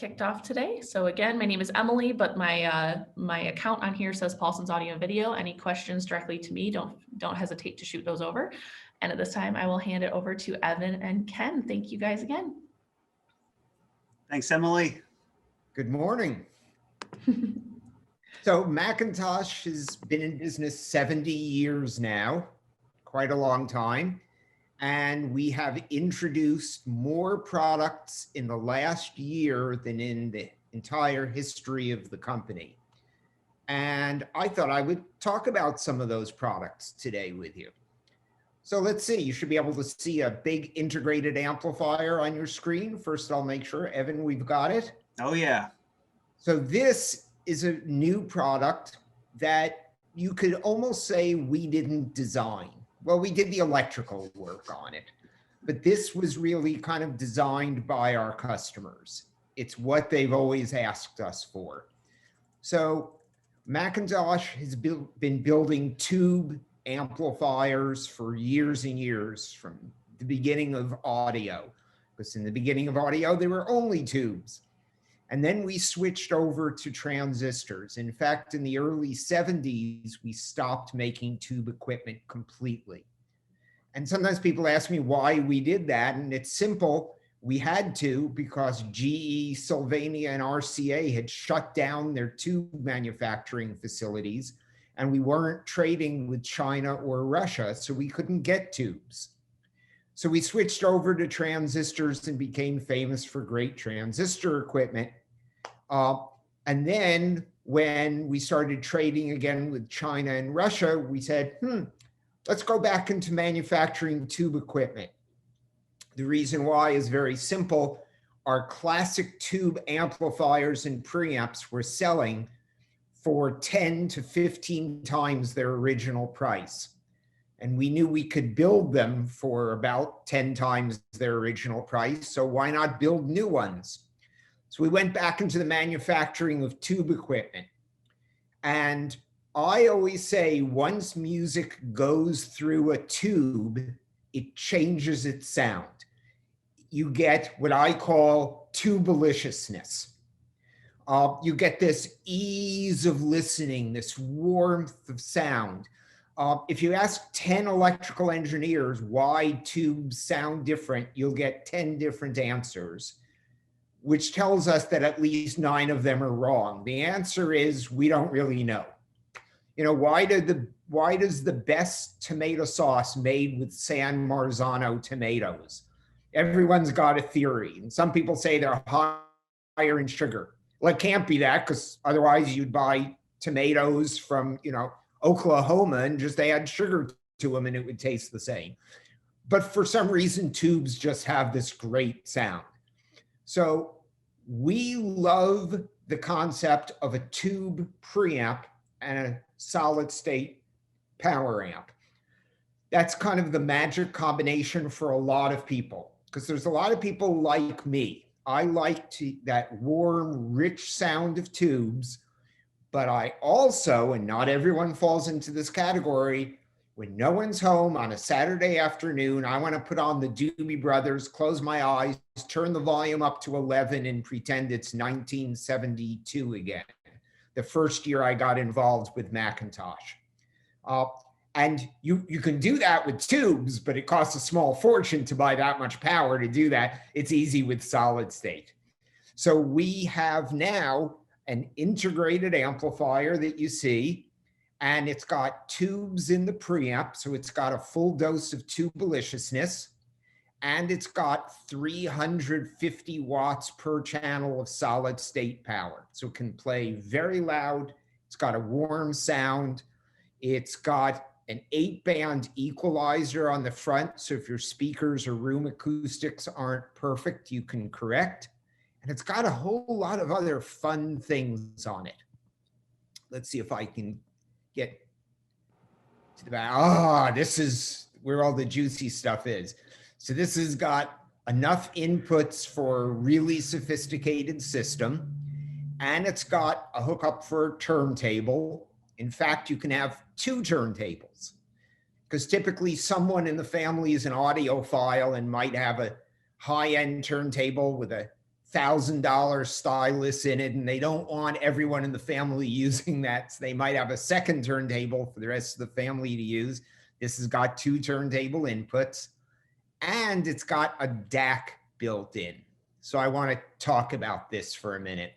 kicked off today. So again, my name is Emily, but my account on here says Paulson's Audio and Video. Any questions directly to me, don't hesitate to shoot those over. And at this time, I will hand it over to Evan and Ken. Thank you guys again. Thanks, Emily. Good morning. So Macintosh has been in business 70 years now, quite a long time. And we have introduced more products in the last year than in the entire history of the company. And I thought I would talk about some of those products today with you. So let's see, you should be able to see a big integrated amplifier on your screen. First, I'll make sure, Evan, we've got it. Oh yeah. So this is a new product that you could almost say we didn't design. Well, we did the electrical work on it, but this was really kind of designed by our customers. It's what they've always asked us for. So Macintosh has been building tube amplifiers for years and years, from the beginning of audio, because in the beginning of audio, there were only tubes. And then we switched over to transistors. In fact, in the early 70s, we stopped making tube equipment completely. And sometimes people ask me why we did that. And it's simple. We had to, because GE, Sylvania, and RCA had shut down their tube manufacturing facilities, and we weren't trading with China or Russia, so we couldn't get tubes. So we switched over to transistors and became famous for great transistor equipment. And then when we started trading again with China and Russia, we said, let's go back into manufacturing tube equipment. The reason why is very simple. Our classic tube amplifiers and preamps were selling for 10 to 15 times their original price. And we knew we could build them for about 10 times their original price. So why not build new ones? So we went back into the manufacturing of tube equipment. And I always say, once music goes through a tube, it changes its sound. You get what I call tubeliciousness. You get this ease of listening, this warmth of sound. If you ask 10 electrical engineers why tubes sound different, you'll get 10 different answers, which tells us that at least 9 of them are wrong. The answer is we don't really know. You know, why does the best tomato sauce made with San Marzano tomatoes? Everyone's got a theory. And some people say they're higher in sugar. Well, it can't be that, because otherwise you'd buy tomatoes from, Oklahoma and just add sugar to them and it would taste the same. But for some reason, tubes just have this great sound. So we love the concept of a tube preamp and a solid state power amp. That's kind of the magic combination for a lot of people, because there's a lot of people like me. I like that warm, rich sound of tubes, but I also, and not everyone falls into this category, when no one's home on a Saturday afternoon, I want to put on the Doobie Brothers, close my eyes, turn the volume up to 11 and pretend it's 1972 again, the first year I got involved with Macintosh. And you can do that with tubes, but it costs a small fortune to buy that much power to do that. It's easy with solid state. So we have now an integrated amplifier that you see, and it's got tubes in the preamp. So it's got a full dose of tubeliciousness, and it's got 350 watts per channel of solid state power. So it can play very loud. It's got a warm sound. It's got an 8-band equalizer on the front. So if your speakers or room acoustics aren't perfect, you can correct. And it's got a whole lot of other fun things on it. Let's see if I can get to the back. This is where all the juicy stuff is. So this has got enough inputs for a really sophisticated system, and it's got a hookup for a turntable. In fact, you can have 2 turntables, because typically someone in the family is an audiophile and might have a high-end turntable with a $1,000 stylus in it, and they don't want everyone in the family using that. So they might have a second turntable for the rest of the family to use. This has got 2 turntable inputs, and it's got a DAC built in. So I want to talk about this for a minute.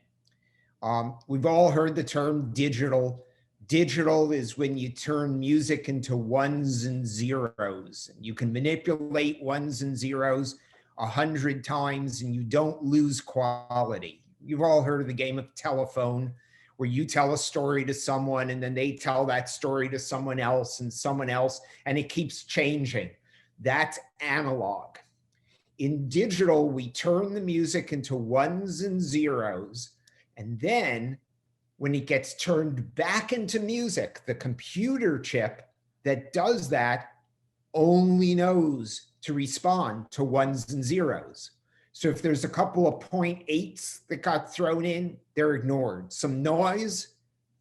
We've all heard the term digital. Digital is when you turn music into ones and zeros. You can manipulate ones and zeros 100 times and you don't lose quality. You've all heard of the game of telephone, where you tell a story to someone and then they tell that story to someone else, and it keeps changing. That's analog. In digital, we turn the music into ones and zeros, and then when it gets turned back into music, the computer chip that does that only knows to respond to ones and zeros. So if there's a couple of 0.8s that got thrown in, they're ignored. Some noise,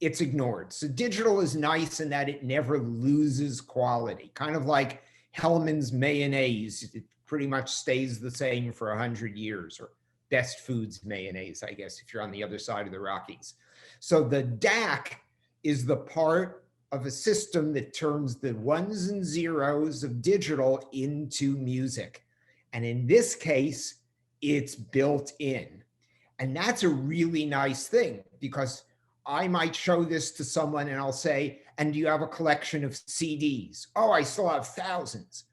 it's ignored. So digital is nice in that it never loses quality. Kind of like Hellman's mayonnaise. It pretty much stays the same for 100 years, or Best Foods mayonnaise, I guess, if you're on the other side of the Rockies. So the DAC is the part of a system that turns the ones and zeros of digital into music. And in this case, it's built in. And that's a really nice thing, because I might show this to someone and I'll say, and do you have a collection of CDs? Oh, I still have thousands.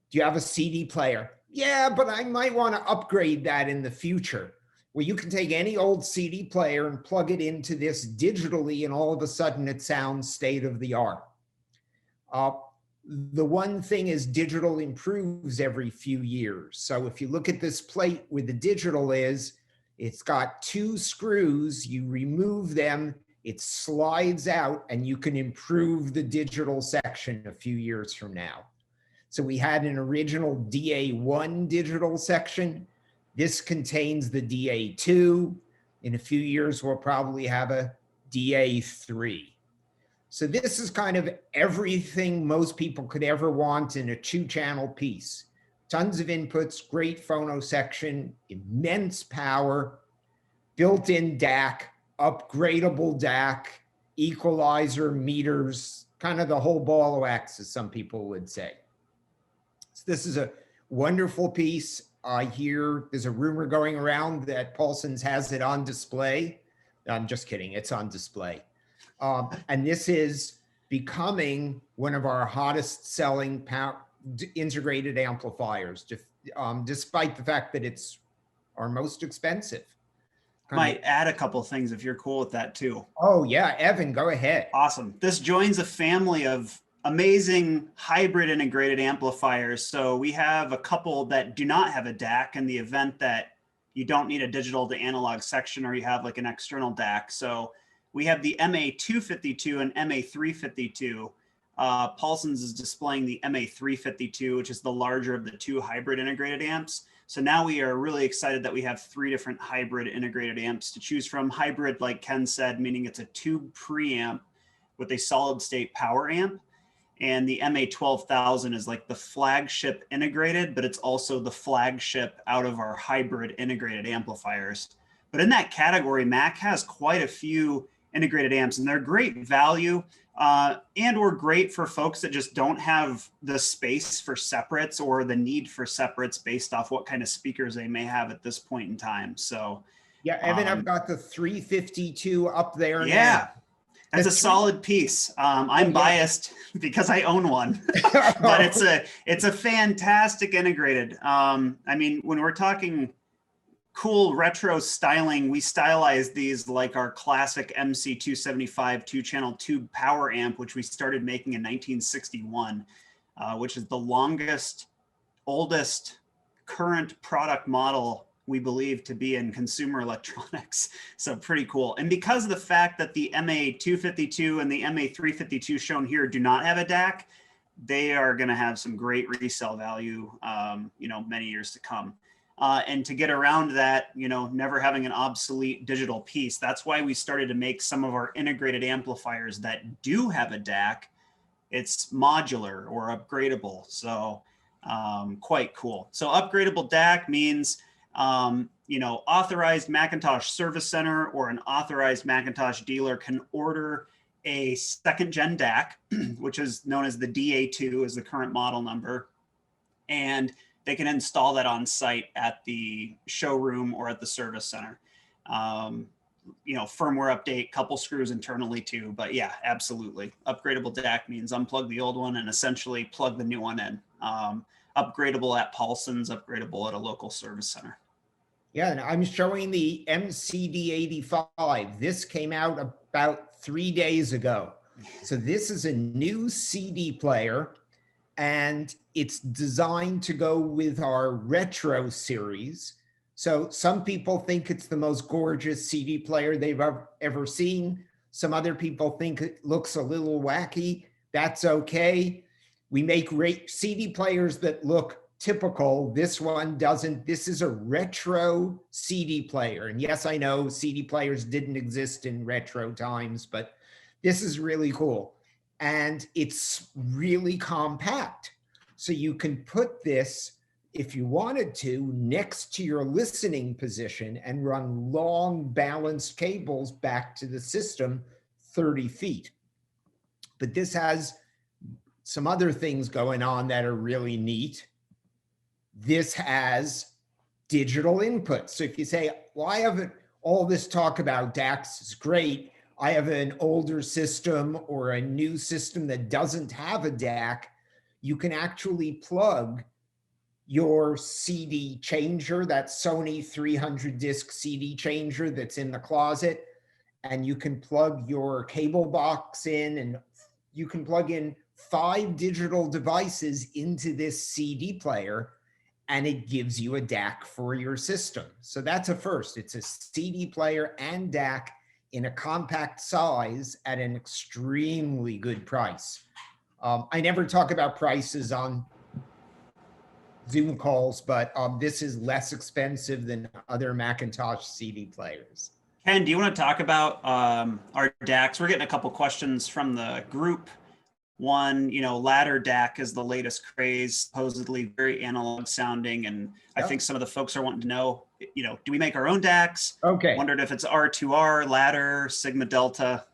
Do you have a CD player? Yeah, but I might want to upgrade that in the future. Well, you can take any old CD player and plug it into this digitally, and all of a sudden it sounds state of the art. The one thing is digital improves every few years. So if you look at this plate where the digital is, it's got 2 screws. You remove them, it slides out, and you can improve the digital section a few years from now. So we had an original DA1 digital section. This contains the DA2. In a few years, we'll probably have a DA3. So this is kind of everything most people could ever want in a 2-channel piece. Tons of inputs, great phono section, immense power, built-in DAC, upgradable DAC, equalizer, meters, kind of the whole ball of wax, as some people would say. So this is a wonderful piece. I hear there's a rumor going around that Paulson's has it on display. I'm just kidding, it's on display. And this is becoming one of our hottest selling integrated amplifiers, despite the fact that it's our most expensive. Might add a couple things if you're cool with that too. Oh yeah, Evan, go ahead. Awesome. This joins a family of amazing hybrid integrated amplifiers. So we have a couple that do not have a DAC in the event that you don't need a digital to analog section, or you have like an external DAC. So we have the MA252 and MA352. Paulson's is displaying the MA352, which is the larger of the 2 hybrid integrated amps. So now we are really excited that we have 3 different hybrid integrated amps to choose from. Hybrid, like Ken said, meaning it's a tube preamp with a solid state power amp. And the MA12000 is like the flagship integrated, but it's also the flagship out of our hybrid integrated amplifiers. But in that category, Mac has quite a few integrated amps, and they're great value and or great for folks that just don't have the space for separates or the need for separates based off what kind of speakers they may have at this point in time. So yeah, Evan, I've got the 352 up there. Yeah. Now. That's a solid piece. I'm biased because I own one, but it's a fantastic integrated. I mean, when we're talking cool retro styling, we stylize these like our classic MC275 2-channel tube power amp, which we started making in 1961, which is the longest, oldest current product model we believe to be in consumer electronics. So pretty cool. And because of the fact that the MA252 and the MA352 shown here do not have a DAC, they are going to have some great resale value, many years to come. And to get around that, never having an obsolete digital piece, that's why we started to make some of our integrated amplifiers that do have a DAC. It's modular or upgradable. So quite cool. So upgradable DAC means authorized Macintosh service center or an authorized Macintosh dealer can order a second gen DAC, which is known as the DA2 is the current model number. And they can install that on site at the showroom or at the service center. Firmware update, couple screws internally too, but yeah, absolutely. Upgradeable DAC means unplug the old one and essentially plug the new one in. Upgradable at Paulson's, upgradable at a local service center. Yeah, and I'm showing the MCD85. This came out about 3 days ago. So this is a new CD player, and it's designed to go with our retro series. So some people think it's the most gorgeous CD player they've ever seen. Some other people think it looks a little wacky. That's okay. We make CD players that look typical. This one doesn't. This is a retro CD player. And yes, I know CD players didn't exist in retro times, but this is really cool. And it's really compact. So you can put this, if you wanted to, next to your listening position and run long balanced cables back to the system 30 feet. But this has some other things going on that are really neat. This has digital input. So if you say, well, I haven't, all this talk about DACs is great. I have an older system or a new system that doesn't have a DAC, you can actually plug your CD changer, that Sony 300 disc CD changer that's in the closet, and you can plug your cable box in, and you can plug in 5 digital devices into this CD player, and it gives you a DAC for your system. So that's a first. It's a CD player and DAC in a compact size at an extremely good price. I never talk about prices on Zoom calls, but this is less expensive than other Macintosh CD players. Ken, do you want to talk about our DACs? We're getting a couple questions from the group. One, ladder DAC is the latest craze, supposedly very analog sounding. And I think some of the folks are wanting to know, do we make our own DACs? Okay. Wondered if it's R2R, ladder, Sigma Delta.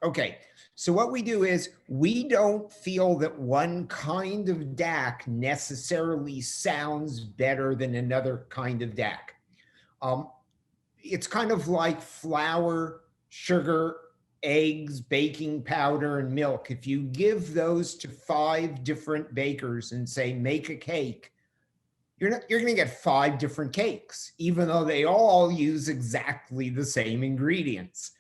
Okay. So what we do is we don't feel that one kind of DAC necessarily sounds better than another kind of DAC. It's kind of like flour, sugar, eggs, baking powder, and milk. If you give those to 5 different bakers and say, make a cake, you're going to get 5 different cakes, even though they all use exactly the same ingredients.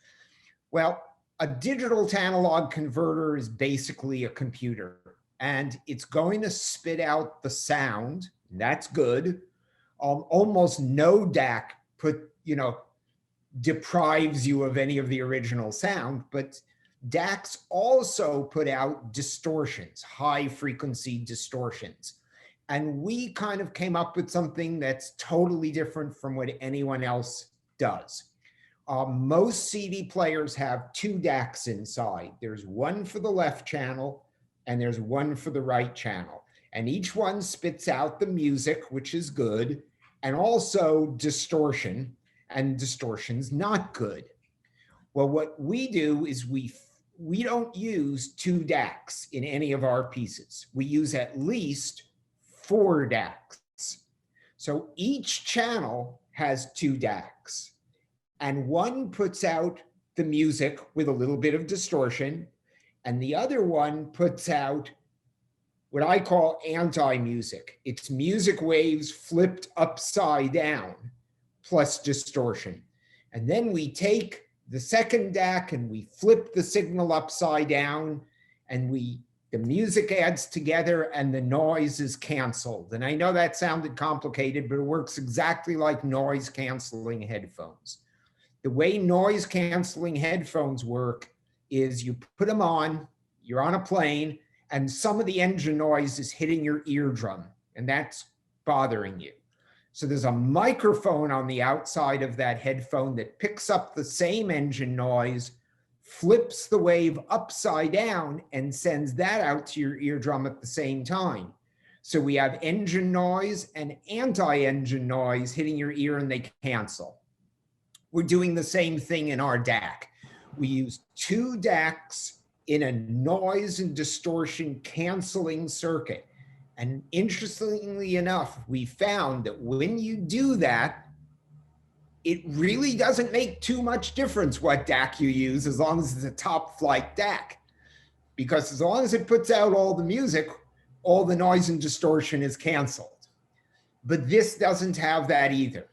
Well, a digital to analog converter is basically a computer, and it's going to spit out the sound. That's good. Almost no DAC deprives you of any of the original sound, but DACs also put out distortions, high frequency distortions. And we kind of came up with something that's totally different from what anyone else does. Most CD players have 2 DACs inside. There's one for the left channel and there's one for the right channel. And each one spits out the music, which is good, and also distortion, and distortion's not good. Well, what we do is we don't use 2 DACs in any of our pieces. We use at least 4 DACs. So each channel has 2 DACs. And one puts out the music with a little bit of distortion, and the other one puts out what I call anti-music. It's music waves flipped upside down plus distortion. And then we take the second DAC and we flip the signal upside down, and the music adds together and the noise is canceled. And I know that sounded complicated, but it works exactly like noise canceling headphones. The way noise canceling headphones work is you put them on, you're on a plane, and some of the engine noise is hitting your eardrum, and that's bothering you. So there's a microphone on the outside of that headphone that picks up the same engine noise, flips the wave upside down, and sends that out to your eardrum at the same time. So we have engine noise and anti-engine noise hitting your ear and they cancel. We're doing the same thing in our DAC. We use 2 DACs in a noise and distortion canceling circuit. And interestingly enough, we found that when you do that, it really doesn't make too much difference what DAC you use as long as it's a top flight DAC. Because as long as it puts out all the music, all the noise and distortion is canceled. But this doesn't have that either.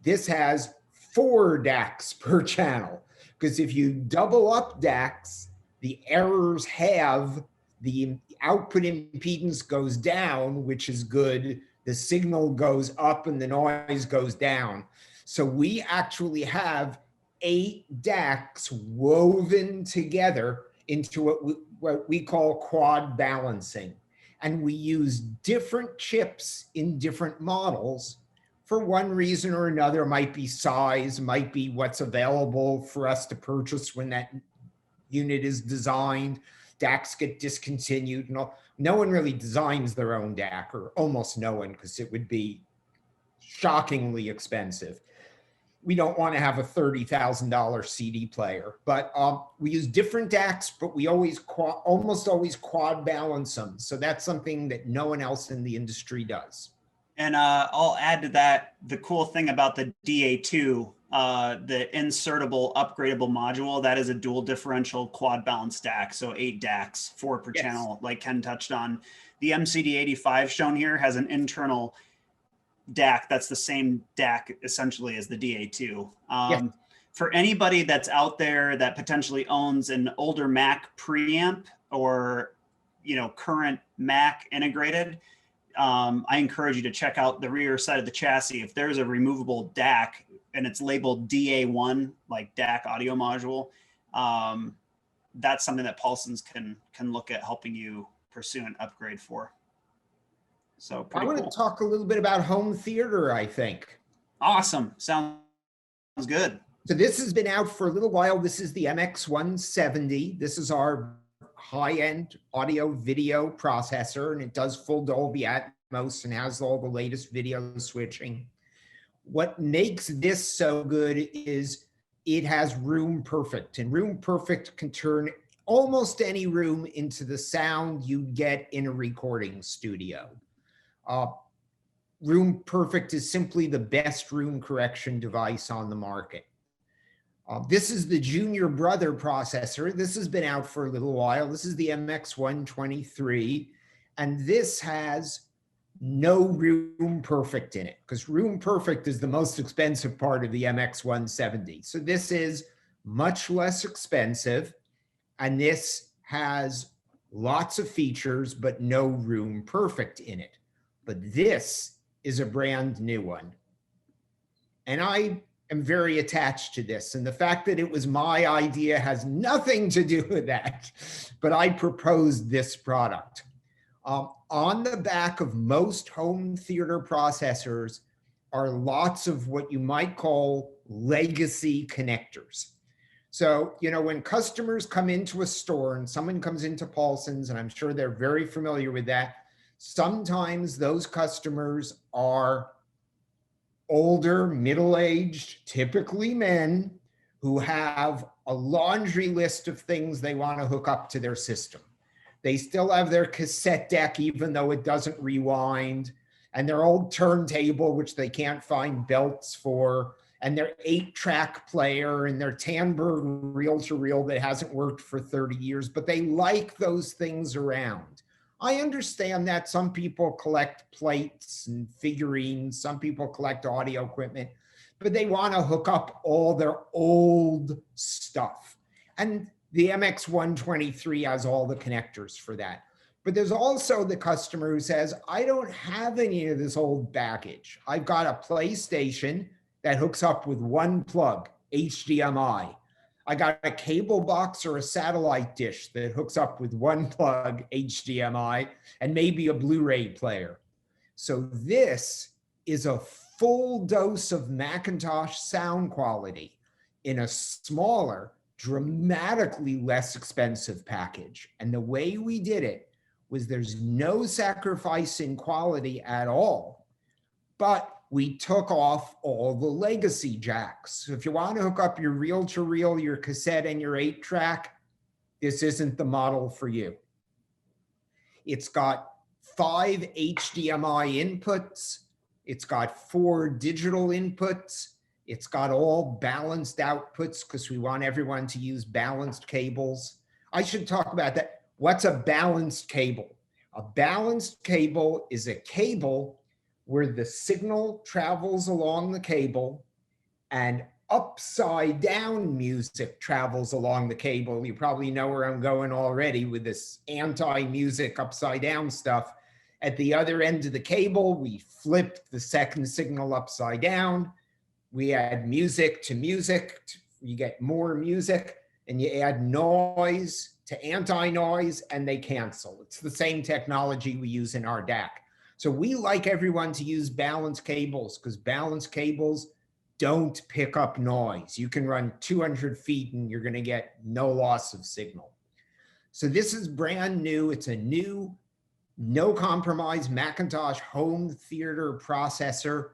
This has 4 DACs per channel, because if you double up DACs, the errors have the output impedance goes down, which is good. The signal goes up and the noise goes down. So we actually have 8 DACs woven together into what we call quad balancing. And we use different chips in different models for one reason or another. Might be size, might be what's available for us to purchase when that unit is designed. DACs get discontinued. No one really designs their own DAC, or almost no one, because it would be shockingly expensive. We don't want to have a $30,000 CD player, but we use different DACs, but we almost always quad balance them. So that's something that no one else in the industry does. And I'll add to that, the cool thing about the DA2, the insertable upgradable module, that is a dual differential quad balance DAC. So 8 DACs, 4 per channel, like Ken touched on. The MCD85 shown here has an internal DAC that's the same DAC essentially as the DA2. For anybody that's out there that potentially owns an older Mac preamp or current Mac integrated, I encourage you to check out the rear side of the chassis. If there's a removable DAC and it's labeled DA1, like DAC audio module, that's something that Paulson's can look at helping you pursue an upgrade for. So I want to talk a little bit about home theater, I think. Awesome. Sounds good. So this has been out for a little while. This is the MX170. This is our high-end audio video processor, and it does full Dolby Atmos and has all the latest video switching. What makes this so good is it has Room Perfect, and Room Perfect can turn almost any room into the sound you'd get in a recording studio. Room Perfect is simply the best room correction device on the market. This is the junior brother processor. This has been out for a little while. This is the MX123, and this has no Room Perfect in it, because Room Perfect is the most expensive part of the MX170. So this is much less expensive, and this has lots of features, but no Room Perfect in it. But this is a brand new one. And I am very attached to this. And the fact that it was my idea has nothing to do with that, but I proposed this product. On the back of most home theater processors are lots of what you might call legacy connectors. So, when customers come into a store and someone comes into Paulson's, and I'm sure they're very familiar with that, sometimes those customers are older, middle-aged, typically men, who have a laundry list of things they want to hook up to their system. They still have their cassette deck, even though it doesn't rewind, and their old turntable, which they can't find belts for, and their 8-track player, and their Tandberg reel-to-reel that hasn't worked for 30 years, but they like those things around. I understand that some people collect plates and figurines, some people collect audio equipment, but they want to hook up all their old stuff. And the MX123 has all the connectors for that. But there's also the customer who says, I don't have any of this old baggage. I've got a PlayStation that hooks up with one plug, HDMI. I got a cable box or a satellite dish that hooks up with one plug, HDMI, and maybe a Blu-ray player. So this is a full dose of Macintosh sound quality in a smaller, dramatically less expensive package. And the way we did it was there's no sacrifice in quality at all, but we took off all the legacy jacks. So if you want to hook up your reel-to-reel, your cassette, and your 8-track, this isn't the model for you. It's got 5 HDMI inputs. It's got 4 digital inputs. It's got all balanced outputs because we want everyone to use balanced cables. I should talk about that. What's a balanced cable? A balanced cable is a cable where the signal travels along the cable and upside down music travels along the cable. You probably know where I'm going already with this anti-music upside down stuff. At the other end of the cable, we flipped the second signal upside down. We add music to music. You get more music, and you add noise to anti-noise, and they cancel. It's the same technology we use in our DAC. So we like everyone to use balanced cables because balanced cables don't pick up noise. You can run 200 feet and you're going to get no loss of signal. So this is brand new. It's a new, no compromise Macintosh home theater processor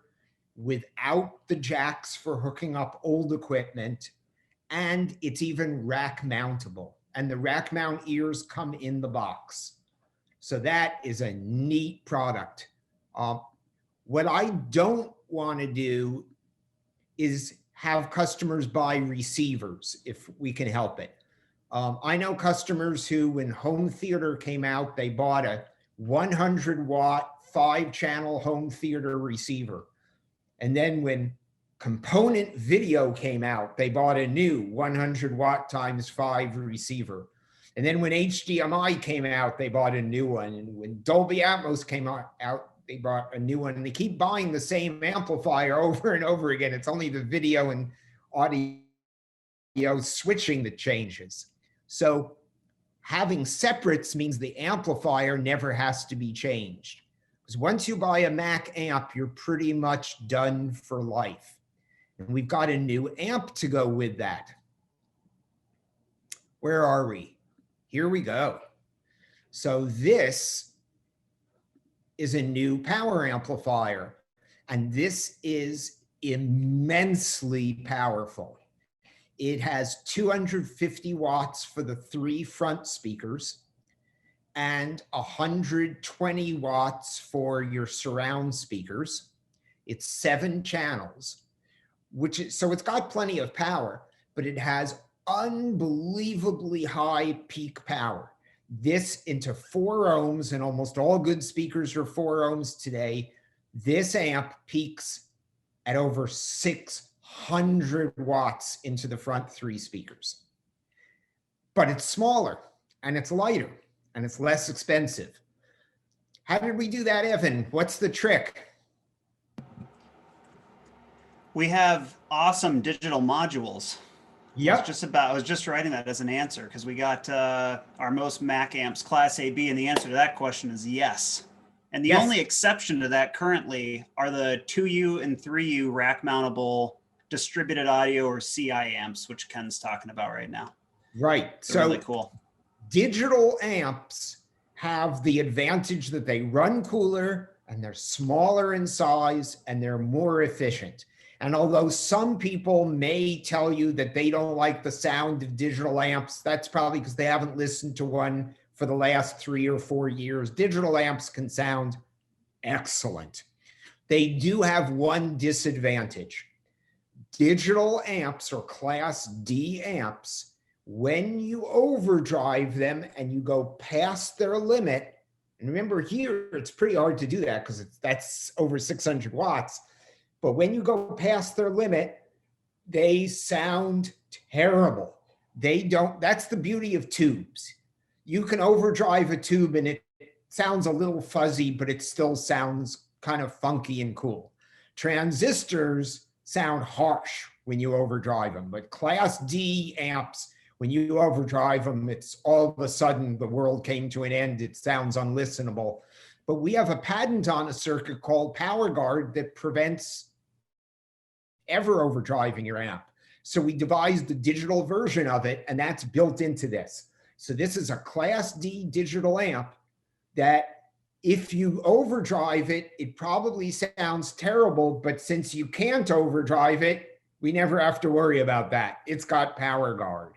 without the jacks for hooking up old equipment. And it's even rack mountable. And the rack mount ears come in the box. So that is a neat product. What I don't want to do is have customers buy receivers if we can help it. I know customers who, when home theater came out, they bought a 100-watt 5-channel home theater receiver. And then when component video came out, they bought a new 100-watt times 5 receiver. And then when HDMI came out, they bought a new one. And when Dolby Atmos came out, they bought a new one. And they keep buying the same amplifier over and over again. It's only the video and audio switching that changes. So having separates means the amplifier never has to be changed. Because once you buy a Mac amp, you're pretty much done for life. And we've got a new amp to go with that. Where are we? Here we go. So this is a new power amplifier, and this is immensely powerful. It has 250 watts for the 3 front speakers and 120 watts for your surround speakers. It's 7 channels, so it's got plenty of power, but it has unbelievably high peak power. This into 4 ohms, and almost all good speakers are 4 ohms today. This amp peaks at over 600 watts into the front 3 speakers. But it's smaller, and it's lighter, and it's less expensive. How did we do that, Evan? What's the trick? We have awesome digital modules. Yep. I was just writing that as an answer because we got our most Mac amps Class AB, and the answer to that question is yes. And the only exception to that currently are the 2U and 3U rack mountable distributed audio or CI amps, which Ken's talking about right now. Right. They're really cool. Digital amps have the advantage that they run cooler and they're smaller in size and they're more efficient. And although some people may tell you that they don't like the sound of digital amps, that's probably because they haven't listened to one for the last 3 or 4 years. Digital amps can sound excellent. They do have one disadvantage. Digital amps or Class D amps, when you overdrive them and you go past their limit, and remember here, it's pretty hard to do that because that's over 600 watts. But when you go past their limit, they sound terrible. That's the beauty of tubes. You can overdrive a tube and it sounds a little fuzzy, but it still sounds kind of funky and cool. Transistors sound harsh when you overdrive them, but Class D amps, when you overdrive them, it's all of a sudden the world came to an end. It sounds unlistenable. But we have a patent on a circuit called PowerGuard that prevents ever overdriving your amp. So we devised a digital version of it, and that's built into this. So this is a Class D digital amp that if you overdrive it, it probably sounds terrible, but since you can't overdrive it, we never have to worry about that. It's got power guard.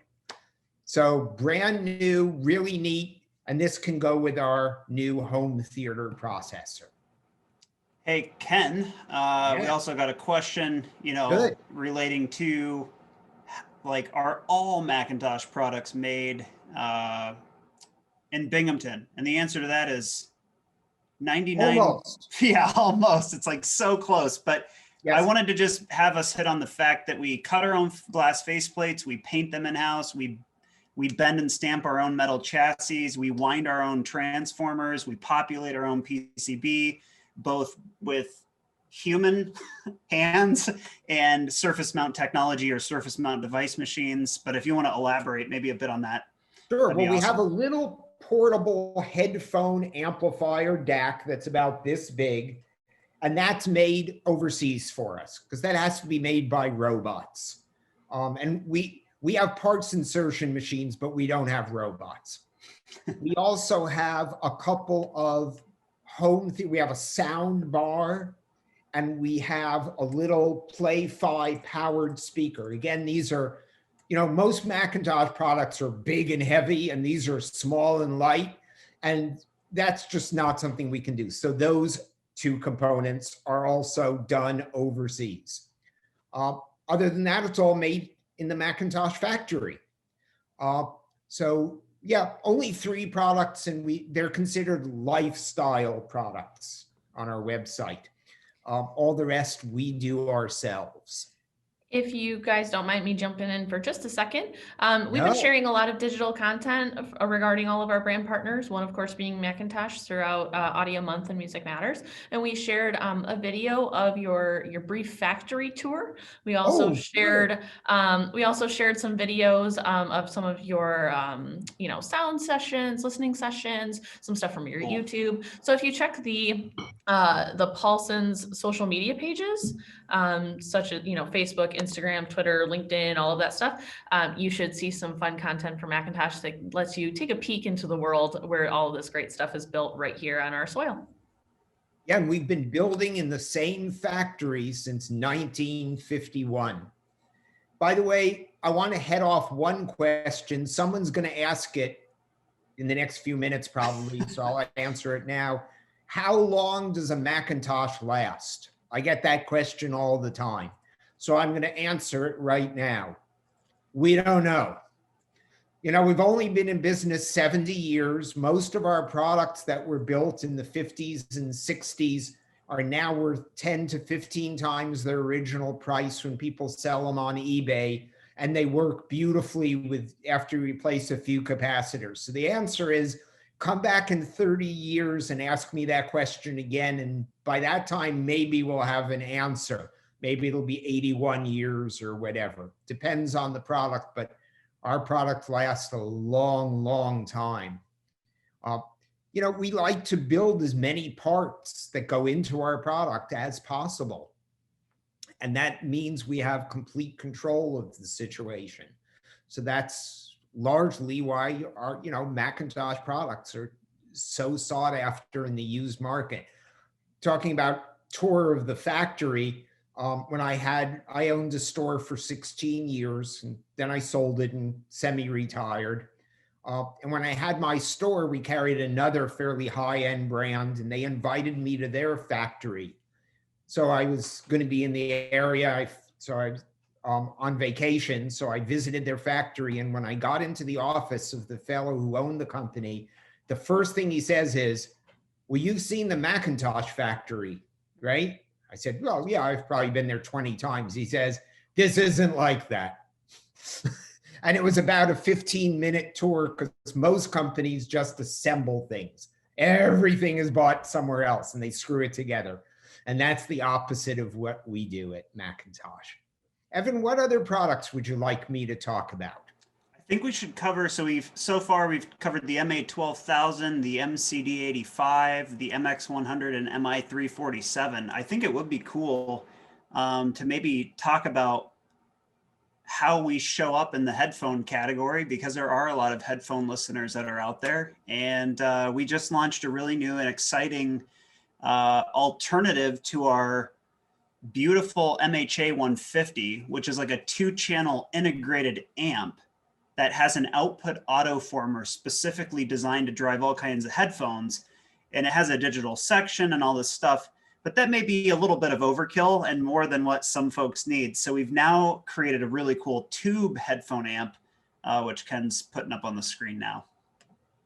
So brand new, really neat, and this can go with our new home theater processor. Hey, Ken, we also got a question, Good. relating to like, are all Macintosh products made in Binghamton? And the answer to that is 99. Almost. Yeah, almost. It's like so close. But Yes. I wanted to just have us hit on the fact that we cut our own glass faceplates, we paint them in-house, we bend and stamp our own metal chassis, we wind our own transformers, we populate our own PCB, both with human hands and surface mount technology or surface mount device machines. But if you want to elaborate maybe a bit on that. Sure. Well, we awesome. have a little portable headphone amplifier DAC that's about this big, and that's made overseas for us because that has to be made by robots. And we have parts insertion machines, but we don't have robots. We also have a couple of we have a sound bar, and we have a little Play-Fi powered speaker. Again, these are, most Macintosh products are big and heavy, and these are small and light, and that's just not something we can do. So those two components are also done overseas. Other than that, it's all made in the Macintosh factory. So yeah, only 3 products, and they're considered lifestyle products on our website. All the rest we do ourselves. If you guys don't mind me jumping in for just a second, we've been sharing a lot of digital content regarding all of our brand partners, one of course being Macintosh throughout Audio Month and Music Matters. And we shared a video of your brief factory tour. We also shared some videos of some of your sound sessions, listening sessions, some stuff from your YouTube. So if you check the Paulson's social media pages, such as Facebook, Instagram, Twitter, LinkedIn, all of that stuff, you should see some fun content from Macintosh that lets you take a peek into the world where all of this great stuff is built right here on our soil. Yeah, and we've been building in the same factory since 1951. By the way, I want to head off one question. Someone's going to ask it in the next few minutes probably, so I'll answer it now. How long does a Macintosh last? I get that question all the time. So I'm going to answer it right now. We don't know. We've only been in business 70 years. Most of our products that were built in the 50s and 60s are now worth 10 to 15 times their original price when people sell them on eBay, and they work beautifully after you replace a few capacitors. So the answer is, come back in 30 years and ask me that question again. And by that time, maybe we'll have an answer. Maybe it'll be 81 years or whatever. Depends on the product, but our product lasts a long, long time. We like to build as many parts that go into our product as possible. And that means we have complete control of the situation. So that's largely why our Macintosh products are so sought after in the used market. Talking about tour of the factory, when I owned a store for 16 years, and then I sold it and semi-retired. And when I had my store, we carried another fairly high-end brand, and they invited me to their factory. So I was going to be in the area, so I was on vacation, so I visited their factory. And when I got into the office of the fellow who owned the company, the first thing he says is, well, you've seen the Macintosh factory, right? I said, well, yeah, I've probably been there 20 times. He says, this isn't like that. And it was about a 15-minute tour because most companies just assemble things. Everything is bought somewhere else and they screw it together. And that's the opposite of what we do at Macintosh. Evan, what other products would you like me to talk about? I think we should cover, so far we've covered the MA12000, the MCD85, the MX100, and MI347. I think it would be cool to maybe talk about how we show up in the headphone category, because there are a lot of headphone listeners that are out there. And we just launched a really new and exciting alternative to our beautiful MHA150, which is like a 2-channel integrated amp that has an output autoformer specifically designed to drive all kinds of headphones. And it has a digital section and all this stuff, but that may be a little bit of overkill and more than what some folks need. So we've now created a really cool tube headphone amp, which Ken's putting up on the screen now.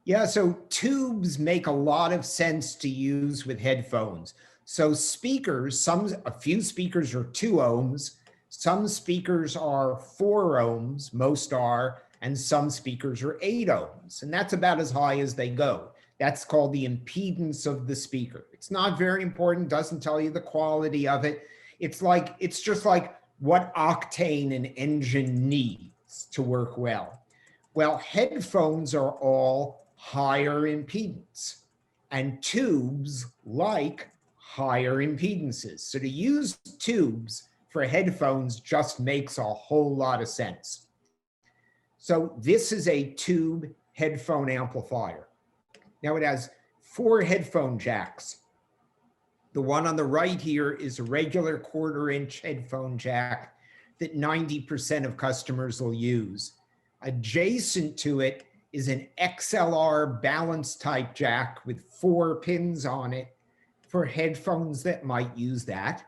Yeah, so tubes make a lot of sense to use with headphones. So speakers, a few speakers are 2 ohms, some speakers are 4 ohms, most are, and some speakers are 8 ohms. And that's about as high as they go. That's called the impedance of the speaker. It's not very important, doesn't tell you the quality of it. It's just like what octane an engine needs to work well. Well, headphones are all higher impedance, and tubes like higher impedances. So to use tubes for headphones just makes a whole lot of sense. So this is a tube headphone amplifier. Now it has 4 headphone jacks. The one on the right here is a regular 1/4-inch headphone jack that 90% of customers will use. Adjacent to it is an XLR balance type jack with 4 pins on it for headphones that might use that.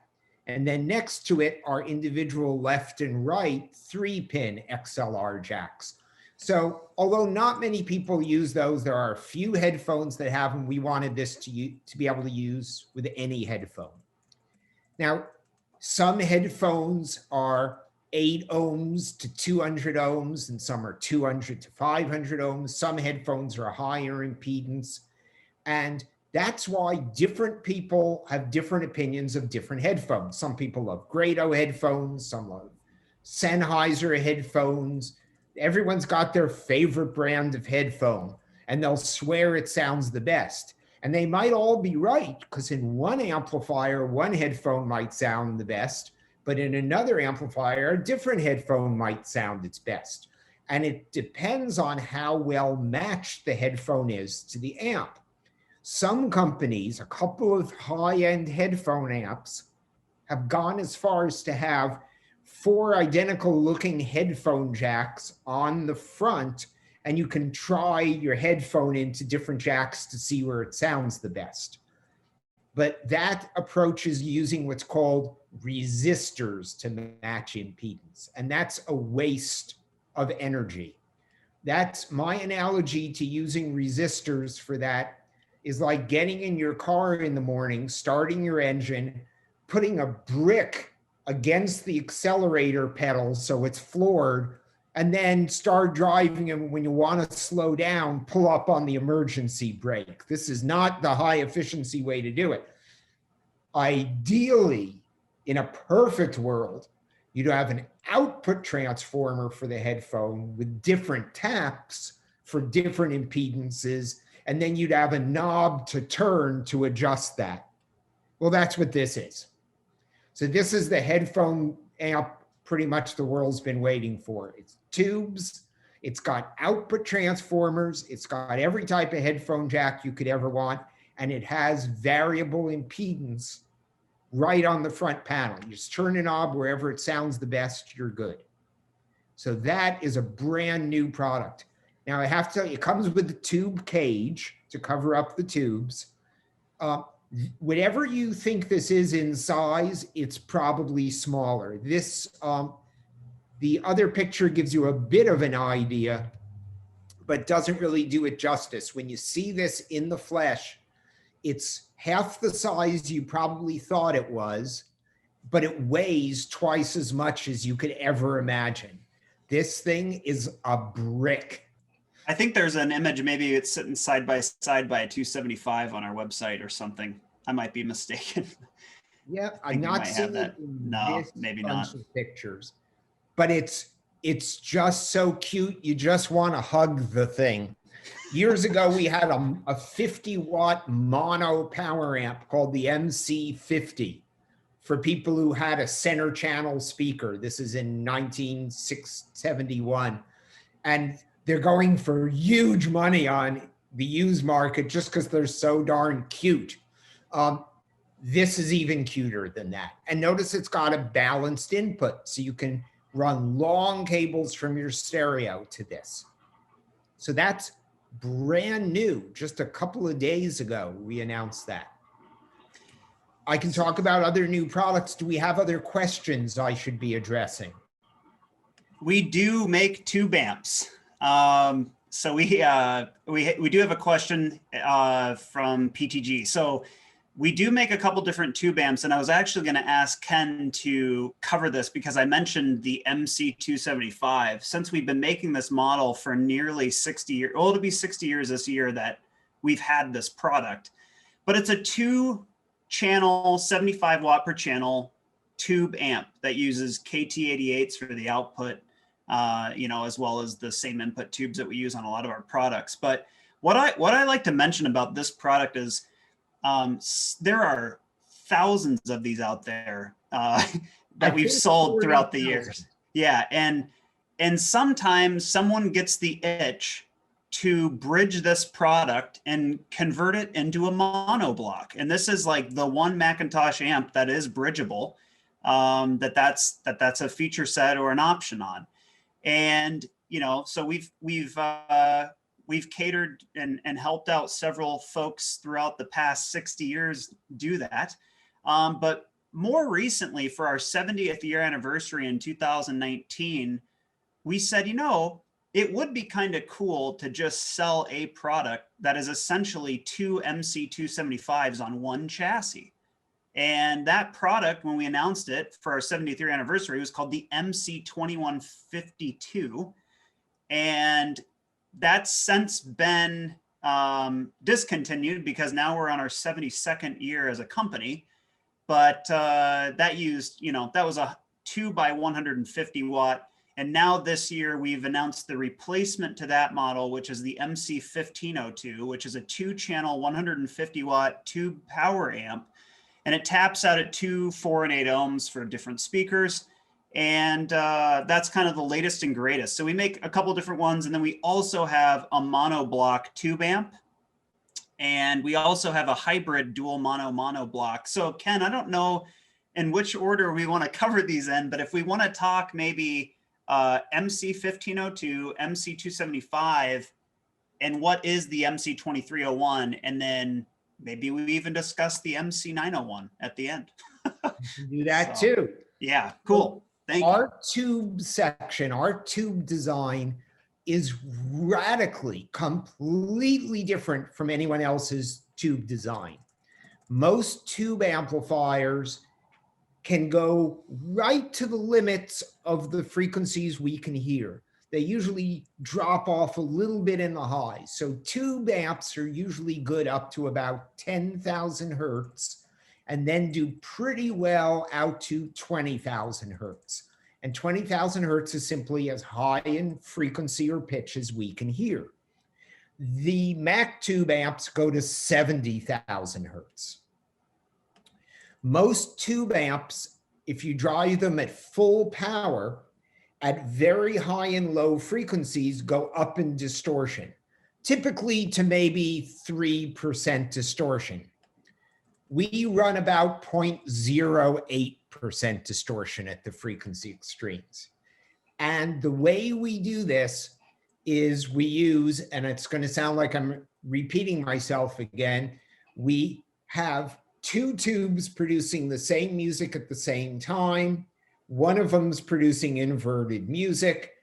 And then next to it are individual left and right 3-pin XLR jacks. So although not many people use those, there are a few headphones that have them. We wanted this to be able to use with any headphone. Now, some headphones are 8 ohms to 200 ohms, and some are 200 to 500 ohms. Some headphones are higher impedance. And that's why different people have different opinions of different headphones. Some people love Grado headphones, some love Sennheiser headphones. Everyone's got their favorite brand of headphone, and they'll swear it sounds the best. And they might all be right, because in one amplifier, one headphone might sound the best, but in another amplifier, a different headphone might sound its best. And it depends on how well matched the headphone is to the amp. Some companies, a couple of high-end headphone amps, have gone as far as to have 4 identical looking headphone jacks on the front, and you can try your headphone into different jacks to see where it sounds the best. But that approach is using what's called resistors to match impedance, and that's a waste of energy. That's my analogy to using resistors for that is like getting in your car in the morning, starting your engine, putting a brick against the accelerator pedal so it's floored, and then start driving, and when you want to slow down, pull up on the emergency brake. This is not the high efficiency way to do it. Ideally, in a perfect world, you'd have an output transformer for the headphone with different taps for different impedances, and then you'd have a knob to turn to adjust that. Well, that's what this is. So this is the headphone amp pretty much the world's been waiting for. It's tubes, it's got output transformers, it's got every type of headphone jack you could ever want, and it has variable impedance right on the front panel. You just turn a knob wherever it sounds the best, you're good. So that is a brand new product. Now I have to tell you, it comes with the tube cage to cover up the tubes. Whatever you think this is in size, it's probably smaller. This, the other picture gives you a bit of an idea, but doesn't really do it justice. When you see this in the flesh, it's half the size you probably thought it was, but it weighs twice as much as you could ever imagine. This thing is a brick. I think there's an image, maybe it's sitting side by side by a 275 on our website or something. I might be mistaken. Yeah, I'm not seeing that. No, maybe not. Of pictures, but it's just so cute. You just want to hug the thing. Years ago, we had a 50-watt mono power amp called the MC50. for people who had a center channel speaker. This is in 1971. And they're going for huge money on the used market just because they're so darn cute. This is even cuter than that. And notice it's got a balanced input, so you can run long cables from your stereo to this. So that's brand new. Just a couple of days ago, we announced that. I can talk about other new products. Do we have other questions I should be addressing? We do make tube amps. So we do have a question from PTG. So we do make a couple different tube amps, and I was actually going to ask Ken to cover this because I mentioned the MC275. Since we've been making this model for nearly 60 years, well, it'll be 60 years this year that we've had this product, but it's a 2-channel, 75 watt per channel tube amp that uses KT88s for the output, as well as the same input tubes that we use on a lot of our products. But what I like to mention about this product is there are thousands of these out there that we've sold throughout the years. Yeah, and sometimes someone gets the itch to bridge this product and convert it into a monoblock. And this is like the one Macintosh amp that is bridgeable, that's a feature set or an option on. And so we've catered and helped out several folks throughout the past 60 years do that. But more recently, for our 70th year anniversary in 2019, we said, it would be kind of cool to just sell a product that is essentially 2 MC275s on one chassis. And that product, when we announced it for our 70th year anniversary, was called the MC2152. And that's since been discontinued because now we're on our 72nd year as a company. But that used, that was a 2 by 150 watt. And now this year we've announced the replacement to that model, which is the MC1502, which is a 2-channel 150 watt tube power amp. And it taps out at 2, 4, and 8 ohms for different speakers. And that's kind of the latest and greatest. So we make a couple different ones. And then we also have a monoblock tube amp. And we also have a hybrid dual mono block. So Ken, I don't know in which order we want to cover these in, but if we want to talk maybe MC1502, MC275, and what is the MC2301, and then maybe we even discuss the MC901 at the end. Do that too. Yeah, cool. Thank you. Our tube section, our tube design is radically, completely different from anyone else's tube design. Most tube amplifiers can go right to the limits of the frequencies we can hear. They usually drop off a little bit in the highs. So tube amps are usually good up to about 10,000 hertz and then do pretty well out to 20,000 hertz. And 20,000 hertz is simply as high in frequency or pitch as we can hear. The Mac tube amps go to 70,000 hertz. Most tube amps, if you drive them at full power, at very high and low frequencies, go up in distortion, typically to maybe 3% distortion. We run about 0.08% distortion at the frequency extremes. And the way we do this is we use, and it's going to sound like I'm repeating myself again, we have 2 tubes producing the same music at the same time. One of them's producing inverted music.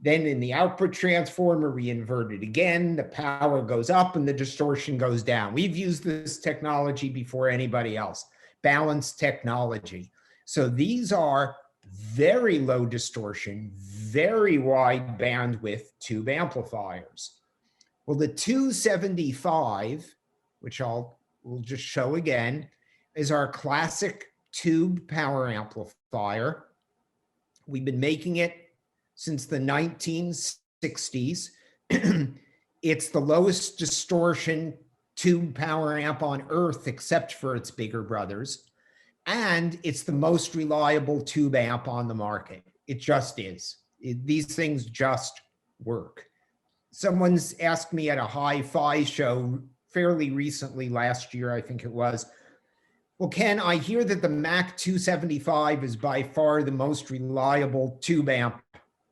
Then in the output transformer, we invert it again. The power goes up and the distortion goes down. We've used this technology before anybody else, balanced technology. So these are very low distortion, very wide bandwidth tube amplifiers. Well, the 275, which we'll just show again, is our classic tube power amplifier. We've been making it since the 1960s. It's the lowest distortion tube power amp on earth, except for its bigger brothers. And it's the most reliable tube amp on the market. It just is. These things just work. Someone's asked me at a hi-fi show fairly recently, last year, I think it was, well, Ken, I hear that the Mac 275 is by far the most reliable tube amp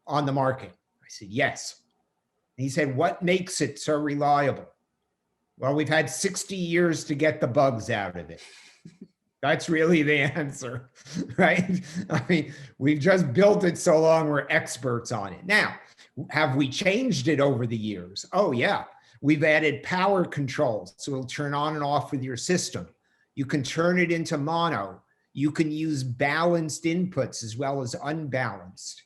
on the market. I said, yes. And he said, what makes it so reliable? Well, we've had 60 years to get the bugs out of it. That's really the answer, right? I mean, we've just built it so long, we're experts on it. Now, have we changed it over the years? Oh, yeah. We've added power controls, so it'll turn on and off with your system. You can turn it into mono. You can use balanced inputs as well as unbalanced.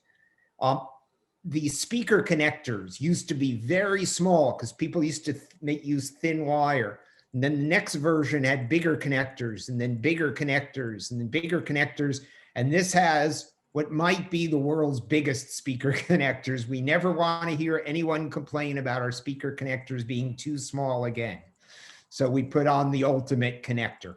The speaker connectors used to be very small because people used to use thin wire. And then the next version had bigger connectors and then bigger connectors and then bigger connectors. And this has what might be the world's biggest speaker connectors. We never want to hear anyone complain about our speaker connectors being too small again. So we put on the ultimate connector.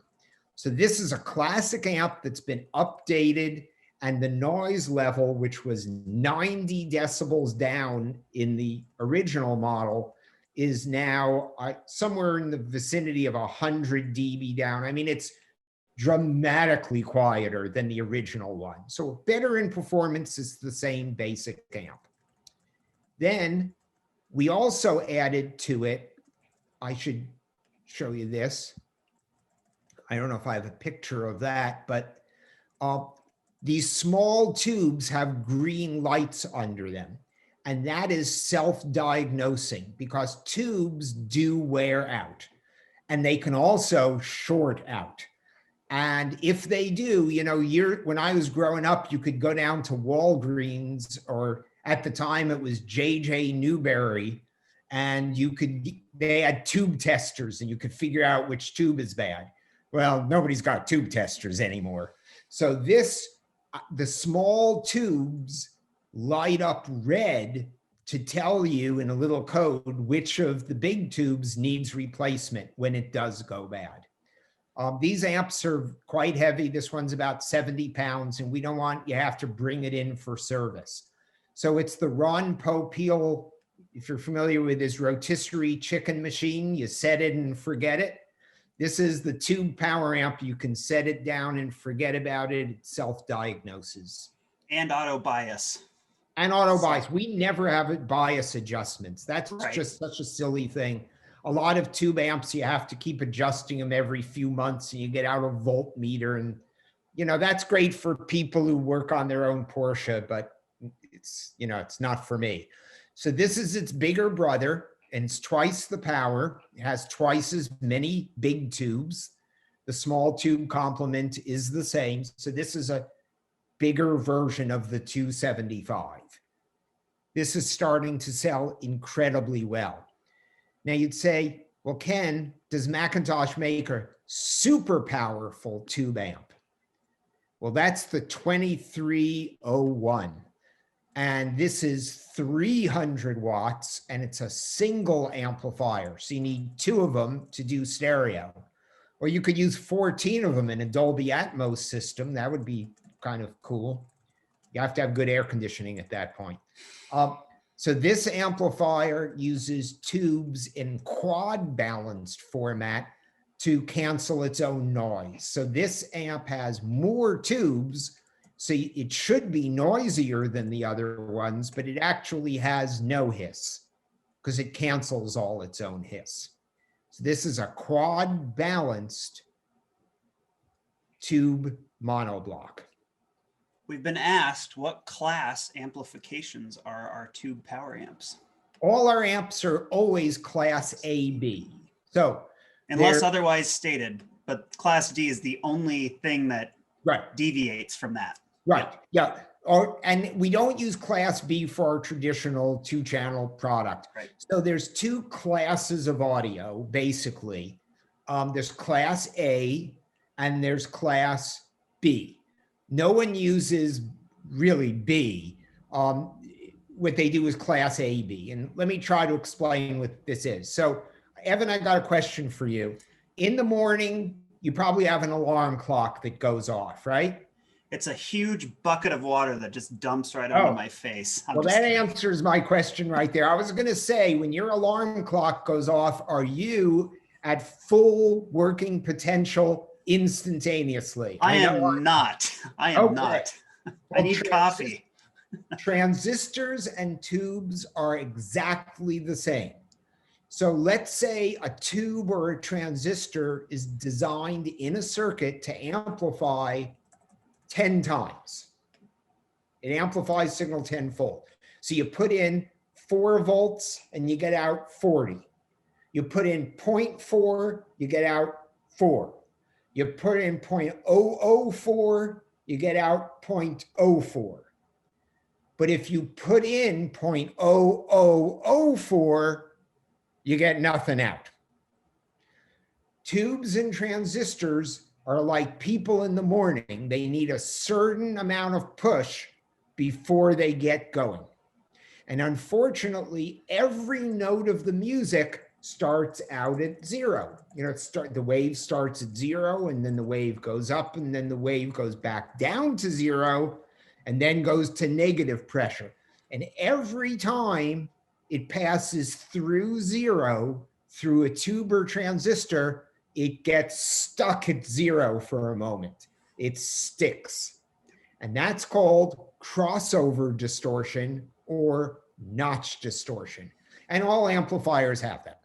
So this is a classic amp that's been updated, and the noise level, which was 90 decibels down in the original model, is now somewhere in the vicinity of 100 dB down. I mean, it's dramatically quieter than the original one. So better in performance, is the same basic amp. Then we also added to it, I should show you this. I don't know if I have a picture of that, but these small tubes have green lights under them. And that is self-diagnosing, because tubes do wear out and they can also short out. And if they do, you know, when I was growing up, you could go down to Walgreens, or at the time it was J.J. Newberry, and they had tube testers and you could figure out which tube is bad. Well, nobody's got tube testers anymore. So the small tubes light up red to tell you in a little code which of the big tubes needs replacement when it does go bad. These amps are quite heavy. This one's about 70 pounds, and we don't want you have to bring it in for service. So it's the Ron Popeil, if you're familiar with his rotisserie chicken machine, you set it and forget it. This is the tube power amp. You can set it down and forget about it. It self-diagnoses. And auto bias. And auto bias. We never have bias adjustments. That's right. Just such a silly thing. A lot of tube amps, you have to keep adjusting them every few months, and you get out a voltmeter. And, you know, that's great for people who work on their own Porsche, but it's, you know, it's not for me. So this is its bigger brother, and it's twice the power. It has twice as many big tubes. The small tube complement is the same. So this is a bigger version of the 275. This is starting to sell incredibly well. Now you'd say, well, Ken, does Macintosh make a super powerful tube amp? Well, that's the 2301. And this is 300 watts, and it's a single amplifier. So you need 2 of them to do stereo. Or you could use 14 of them in a Dolby Atmos system. That would be kind of cool. You have to have good air conditioning at that point. So this amplifier uses tubes in quad balanced format to cancel its own noise. So this amp has more tubes, so it should be noisier than the other ones, but it actually has no hiss because it cancels all its own hiss. So this is a quad balanced tube monoblock. We've been asked what class amplifications are our tube power amps. All our amps are always class AB. So unless otherwise stated, but class D is the only thing that deviates from that. Right. Yeah. And we don't use class B for our traditional 2-channel product. Right. So there's 2 classes of audio, basically. There's class A and there's class B. No one uses really B. What they do is class AB. And let me try to explain what this is. So Evan, I got a question for you. In the morning, you probably have an alarm clock that goes off, right? It's a huge bucket of water that just dumps right onto my face. Well, that answers my question right there. I was going to say, when your alarm clock goes off, are you at full working potential instantaneously? I am not. I am not. I need coffee. Transistors and tubes are exactly the same. So let's say a tube or a transistor is designed in a circuit to amplify 10 times. It amplifies signal 10-fold. So you put in 4 volts and you get out 40. You put in 0.4, you get out 4. You put in 0.004, you get out 0.04. But if you put in 0.0004, you get nothing out. Tubes and transistors are like people in the morning. They need a certain amount of push before they get going. And unfortunately, every note of the music starts out at 0. You know, the wave starts at 0, and then the wave goes up, and then the wave goes back down to 0, and then goes to negative pressure. And every time it passes through 0, through a tube or transistor, it gets stuck at 0 for a moment. It sticks. And that's called crossover distortion or notch distortion. And all amplifiers have that.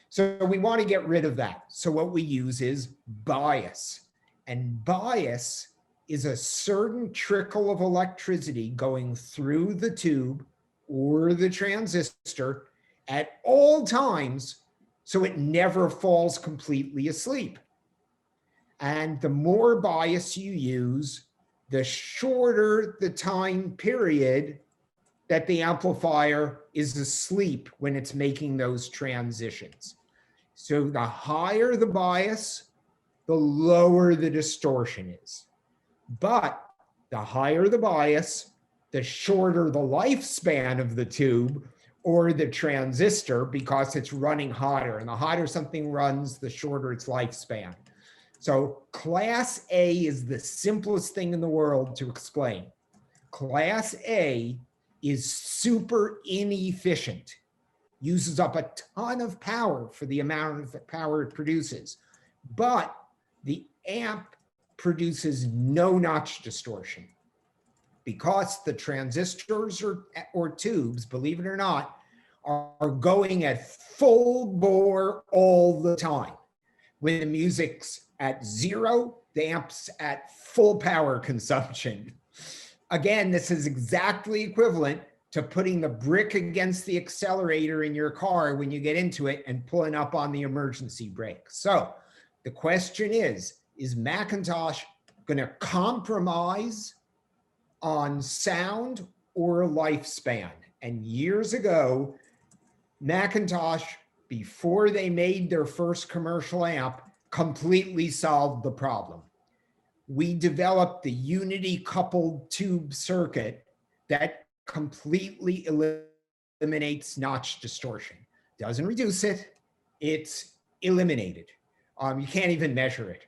So we want to get rid of that. So what we use is bias. And bias is a certain trickle of electricity going through the tube or the transistor at all times, so it never falls completely asleep. And the more bias you use, the shorter the time period that the amplifier is asleep when it's making those transitions. So the higher the bias, the lower the distortion is. But the higher the bias, the shorter the lifespan of the tube or the transistor, because it's running hotter. And the hotter something runs, the shorter its lifespan. So class A is the simplest thing in the world to explain. Class A is super inefficient, uses up a ton of power for the amount of power it produces. But the amp produces no notch distortion, because the transistors or tubes, believe it or not, are going at full bore all the time. When the music's at 0, the amp's at full power consumption. Again, this is exactly equivalent to putting the brick against the accelerator in your car when you get into it and pulling up on the emergency brake. So the question is Macintosh going to compromise on sound or lifespan? And years ago, Macintosh, before they made their first commercial amp, completely solved the problem. We developed the unity coupled tube circuit that completely eliminates notch distortion. Doesn't reduce it, it's eliminated. You can't even measure it.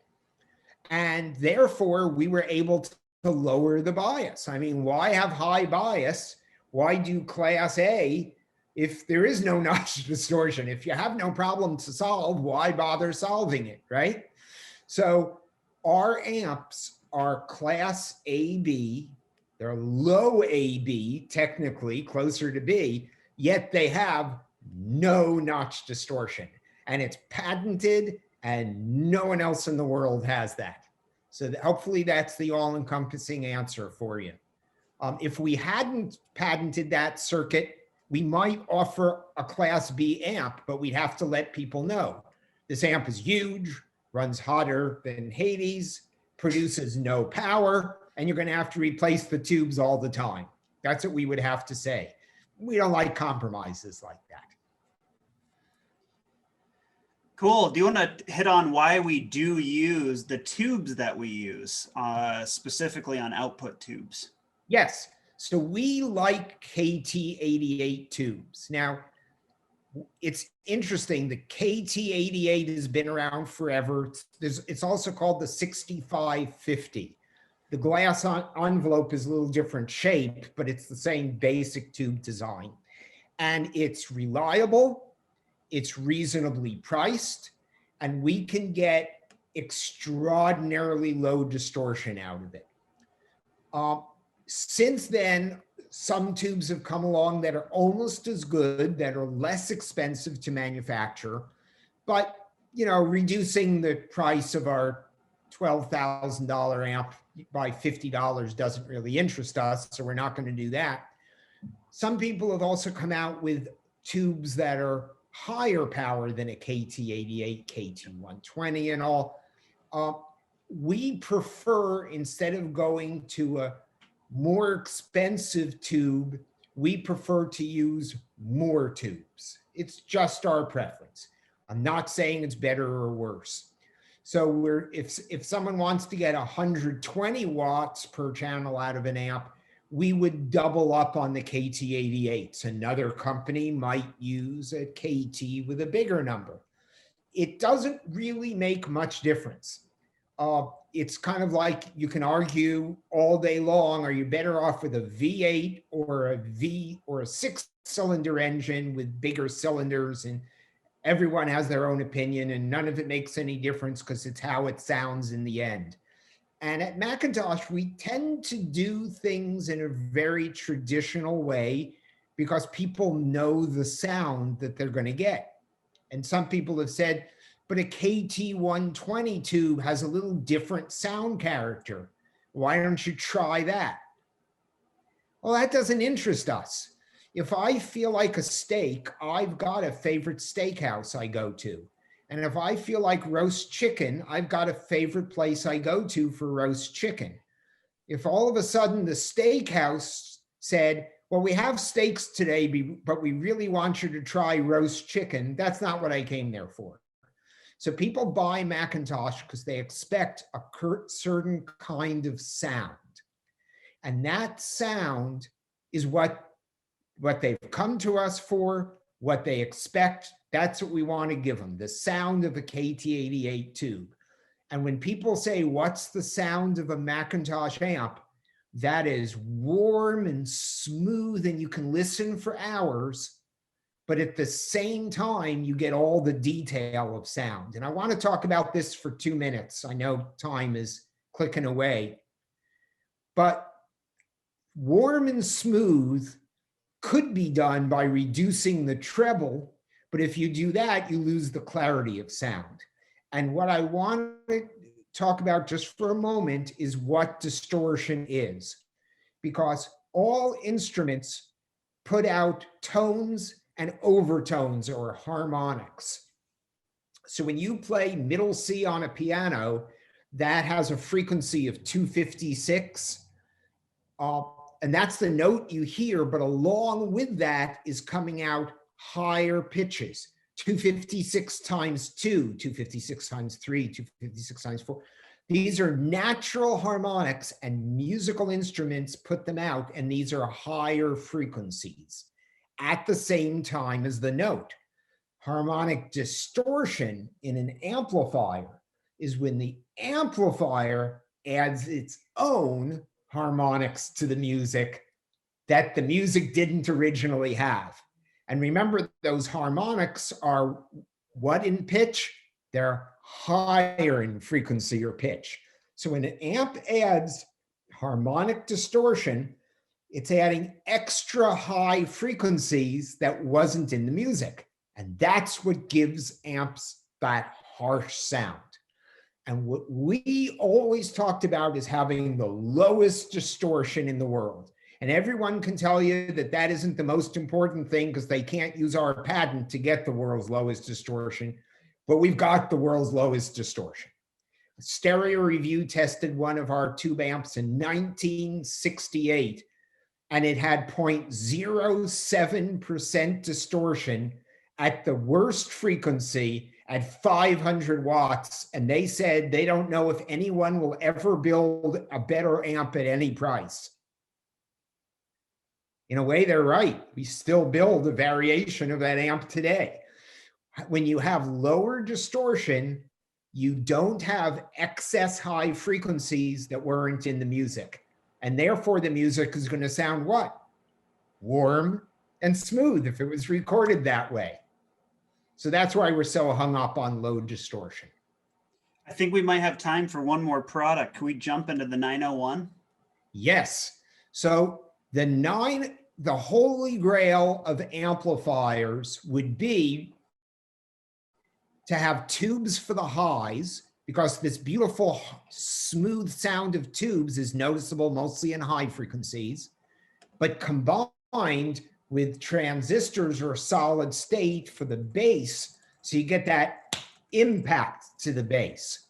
And therefore, we were able to lower the bias. I mean, why have high bias? Why do class A if there is no notch distortion? If you have no problem to solve, why bother solving it, right? So our amps are class AB. They're low AB, technically, closer to B, yet they have no notch distortion. And it's patented, and no one else in the world has that. So hopefully that's the all-encompassing answer for you. If we hadn't patented that circuit, we might offer a class B amp, but we'd have to let people know. This amp is huge, runs hotter than Hades, produces no power, and you're going to have to replace the tubes all the time. That's what we would have to say. We don't like compromises like that. Cool. Do you want to hit on why we do use the tubes that we use, specifically on output tubes? Yes. So we like KT88 tubes. Now, it's interesting. The KT88 has been around forever. It's also called the 6550. The glass envelope is a little different shape, but it's the same basic tube design. And it's reliable, it's reasonably priced, and we can get extraordinarily low distortion out of it. Since then, some tubes have come along that are almost as good, that are less expensive to manufacture, but reducing the price of our $12,000 amp by $50 doesn't really interest us, so we're not going to do that. Some people have also come out with tubes that are higher power than a KT88, KT120 and all. We prefer, instead of going to a more expensive tube, we prefer to use more tubes. It's just our preference. I'm not saying it's better or worse. So if someone wants to get 120 watts per channel out of an amp, we would double up on the KT88s. Another company might use a KT with a bigger number. It doesn't really make much difference. It's kind of like you can argue all day long, are you better off with a V8 or a six-cylinder engine with bigger cylinders? And everyone has their own opinion, and none of it makes any difference because it's how it sounds in the end. And at Macintosh, we tend to do things in a very traditional way because people know the sound that they're going to get. And some people have said, but a KT120 tube has a little different sound character. Why don't you try that? Well, that doesn't interest us. If I feel like a steak, I've got a favorite steakhouse I go to. And if I feel like roast chicken, I've got a favorite place I go to for roast chicken. If all of a sudden the steakhouse said, well, we have steaks today, but we really want you to try roast chicken, that's not what I came there for. So people buy Macintosh because they expect a certain kind of sound. And that sound is what they've come to us for, what they expect. That's what we want to give them, the sound of a KT88 tube. And when people say, what's the sound of a Macintosh amp? That is warm and smooth, and you can listen for hours, but at the same time, you get all the detail of sound. And I want to talk about this for 2 minutes. I know time is clicking away, but warm and smooth could be done by reducing the treble, but if you do that, you lose the clarity of sound. And what I want to talk about just for a moment is what distortion is, because all instruments put out tones and overtones or harmonics. So when you play middle C on a piano, that has a frequency of 256. And that's the note you hear, but along with that is coming out higher pitches, 256 times 2, 256 times 3, 256 times 4. These are natural harmonics, and musical instruments put them out, and these are higher frequencies at the same time as the note. Harmonic distortion in an amplifier is when the amplifier adds its own harmonics to the music that the music didn't originally have. And remember, those harmonics are what in pitch? They're higher in frequency or pitch. So when an amp adds harmonic distortion, it's adding extra high frequencies that wasn't in the music. And that's what gives amps that harsh sound. And what we always talked about is having the lowest distortion in the world. And everyone can tell you that that isn't the most important thing because they can't use our patent to get the world's lowest distortion, but we've got the world's lowest distortion. Stereo Review tested one of our tube amps in 1968, and it had 0.07% distortion at the worst frequency at 500 watts. And they said they don't know if anyone will ever build a better amp at any price. In a way, they're right. We still build a variation of that amp today. When you have lower distortion, you don't have excess high frequencies that weren't in the music. And therefore, the music is going to sound what? Warm and smooth if it was recorded that way. So that's why we're so hung up on low distortion. I think we might have time for one more product. Can we jump into the 901? Yes. So the holy grail of amplifiers would be to have tubes for the highs, because this beautiful smooth sound of tubes is noticeable mostly in high frequencies, but combined with transistors or solid state for the bass, so you get that impact to the bass.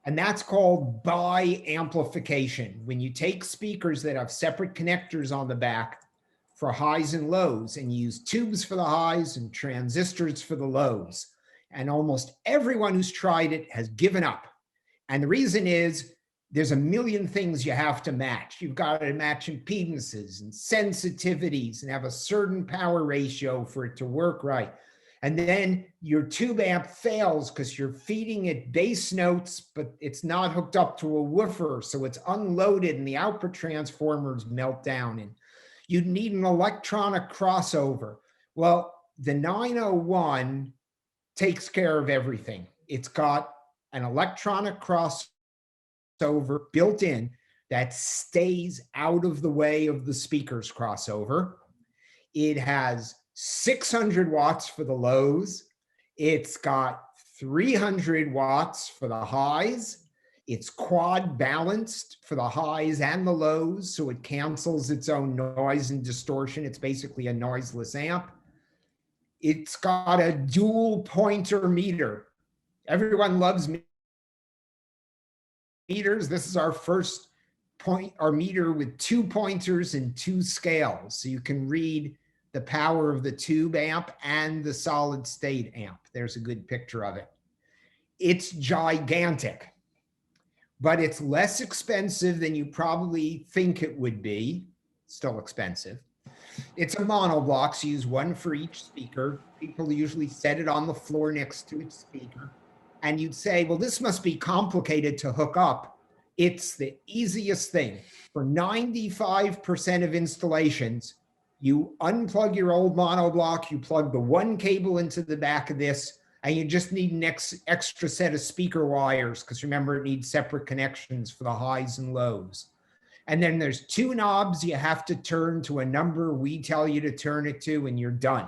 And that's called bi-amplification. When you take speakers that have separate connectors on the back for highs and lows, and you use tubes for the highs and transistors for the lows. And almost everyone who's tried it has given up. And the reason is there's a million things you have to match. You've got to match impedances and sensitivities and have a certain power ratio for it to work right. And then your tube amp fails because you're feeding it bass notes, but it's not hooked up to a woofer. So it's unloaded and the output transformers melt down. And you need an electronic crossover. Well, the 901 takes care of everything. It's got an electronic crossover built in that stays out of the way of the speaker's crossover. It has 600 watts for the lows. It's got 300 watts for the highs. It's quad balanced for the highs and the lows, so it cancels its own noise and distortion. It's basically a noiseless amp. It's got a dual pointer meter. Everyone loves meters. This is our first meter with 2 pointers and 2 scales. So you can read the power of the tube amp and the solid state amp. There's a good picture of it. It's gigantic, but it's less expensive than you probably think it would be. Still expensive. It's a monoblock, so you use one for each speaker. People usually set it on the floor next to its speaker. And you'd say, well, this must be complicated to hook up. It's the easiest thing. For 95% of installations, you unplug your old monoblock, you plug the one cable into the back of this, and you just need an extra set of speaker wires, because remember, it needs separate connections for the highs and lows. And then there's 2 knobs you have to turn to a number we tell you to turn it to, and you're done.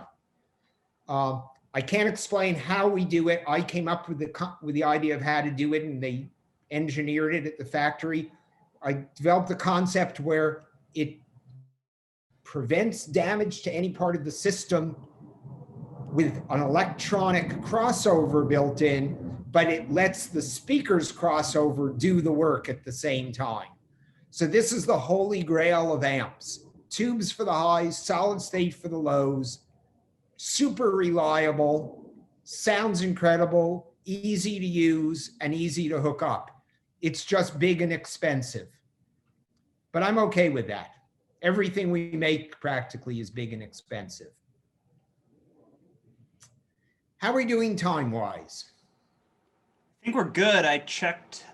I can't explain how we do it. I came up with the idea of how to do it, and they engineered it at the factory. I developed the concept where it prevents damage to any part of the system with an electronic crossover built in, but it lets the speaker's crossover do the work at the same time. So this is the holy grail of amps. Tubes for the highs, solid state for the lows, super reliable, sounds incredible, easy to use, and easy to hook up. It's just big and expensive. But I'm okay with that. Everything we make practically is big and expensive. How are we doing time-wise? I think we're good. I checked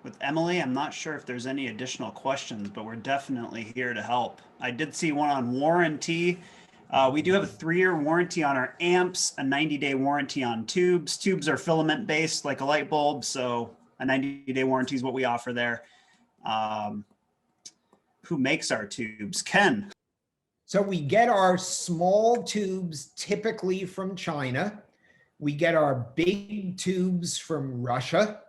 with Emily. I'm not sure if there's any additional questions, but we're definitely here to help. I did see one on warranty. We do have a 3-year warranty on our amps, a 90-day warranty on tubes. Tubes are filament based like a light bulb, so a 90-day warranty is what we offer there. Who makes our tubes? Ken. So we get our small tubes typically from China. We get our big tubes from Russia.